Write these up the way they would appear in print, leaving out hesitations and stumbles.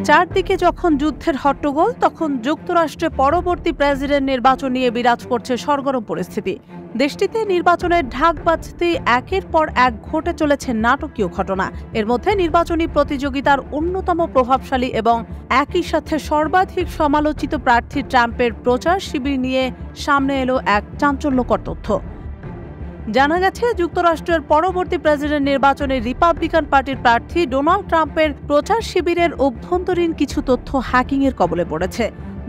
চারদিকে যখন যুদ্ধের হট্টগোল, তখন যুক্তরাষ্ট্রে পরবর্তী প্রেসিডেন্ট নির্বাচন নিয়ে বিরাজ করছে সরগরম পরিস্থিতি। দেশটিতে নির্বাচনের ঢাক বাজতে একের পর এক ঘটে চলেছে নাটকীয় ঘটনা। এর মধ্যে নির্বাচনী প্রতিযোগিতার অন্যতম প্রভাবশালী এবং একই সাথে সর্বাধিক সমালোচিত প্রার্থী ট্রাম্পের প্রচার শিবির নিয়ে সামনে এলো এক চাঞ্চল্যকর তথ্য। জানা গেছে, যুক্তরাষ্ট্রের পরবর্তী প্রেসিডেন্ট নির্বাচনে রিপাবলিকান পার্টির প্রার্থী ডোনাল্ড ট্রাম্পের প্রচার শিবিরের অভ্যন্তরীণ কিছু তথ্য হ্যাকিংয়ের কবলে পড়েছে।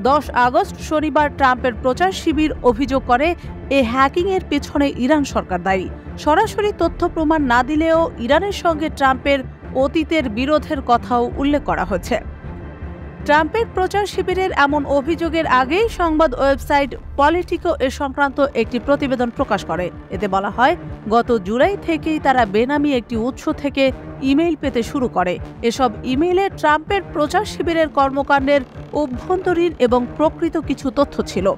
10 আগস্ট শনিবার ট্রাম্পের প্রচার শিবির অভিযোগ করে এই হ্যাকিংয়ের পেছনে ইরান সরকার দায়ী। সরাসরি তথ্য প্রমাণ না দিলেও ইরানের সঙ্গে ট্রাম্পের অতীতের বিরোধের কথাও উল্লেখ করা হয়েছে। ট্রাম্পের প্রচার শিবিরের এমন অভিযোগের আগেই সংবাদ ওয়েবসাইট পলিটিকো এ সংক্রান্ত একটি প্রতিবেদন প্রকাশ করে। এতে বলা হয়, গত জুলাই থেকেই তারা বেনামি একটি উৎস থেকে ইমেইল পেতে শুরু করে। এসব ইমেইলে ট্রাম্পের প্রচার শিবিরের কর্মকাণ্ডের অভ্যন্তরীণ এবং প্রকৃত কিছু তথ্য ছিল।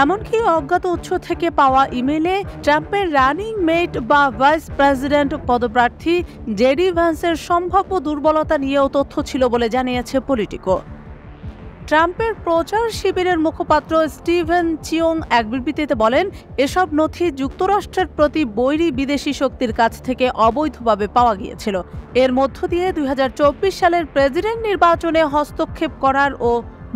এমনকি অজ্ঞাত উৎস থেকে পাওয়া ইমেইলে ট্রাম্পের রানিং মেট বা ভাইস প্রেসিডেন্ট পদপ্রার্থী জেডি ভ্যান্সের সম্ভাব্য দুর্বলতা নিয়েও তথ্য ছিল বলে জানিয়েছে পলিটিকো। ট্রাম্পের প্রচার শিবিরের মুখপাত্র স্টিভেন চিওং এক বিবৃতিতে বলেন, এসব নথি যুক্তরাষ্ট্রের প্রতি বৈরী বিদেশি শক্তির কাছ থেকে অবৈধভাবে পাওয়া গিয়েছিল। এর মধ্য দিয়ে 2024 সালের প্রেসিডেন্ট নির্বাচনে হস্তক্ষেপ করার ও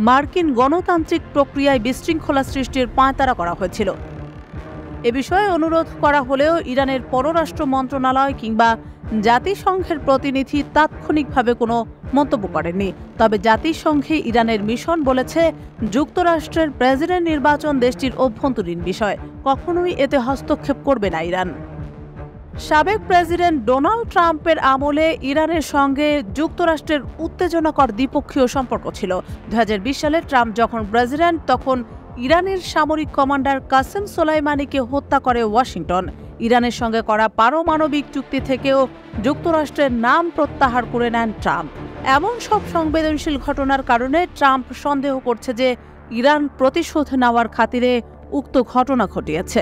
মার্কিন গণতান্ত্রিক প্রক্রিয়ায় বিশৃঙ্খলা সৃষ্টির পাঁয়তারা করা হয়েছিল। এ বিষয়ে অনুরোধ করা হলেও ইরানের পররাষ্ট্র মন্ত্রণালয় কিংবা জাতিসংঘের প্রতিনিধি তাৎক্ষণিকভাবে কোনো মন্তব্য করেননি। তবে জাতিসংঘে ইরানের মিশন বলেছে, যুক্তরাষ্ট্রের প্রেসিডেন্ট নির্বাচন দেশটির অভ্যন্তরীণ বিষয়, কখনোই এতে হস্তক্ষেপ করবে না ইরান। সাবেক প্রেসিডেন্ট ডোনাল্ড ট্রাম্পের আমলে ইরানের সঙ্গে যুক্তরাষ্ট্রের উত্তেজনাকর দ্বিপক্ষীয় সম্পর্ক ছিল। 2020 সালে ট্রাম্প যখন প্রেসিডেন্ট, তখন ইরানের সামরিক কমান্ডার কাসেম সোলাইমানিকে হত্যা করে ওয়াশিংটন। ইরানের সঙ্গে করা পারমাণবিক চুক্তি থেকেও যুক্তরাষ্ট্রের নাম প্রত্যাহার করে নেন ট্রাম্প। এমন সব সংবেদনশীল ঘটনার কারণে ট্রাম্প সন্দেহ করছে যে ইরান প্রতিশোধ নেওয়ার খাতিরে উক্ত ঘটনা ঘটিয়েছে।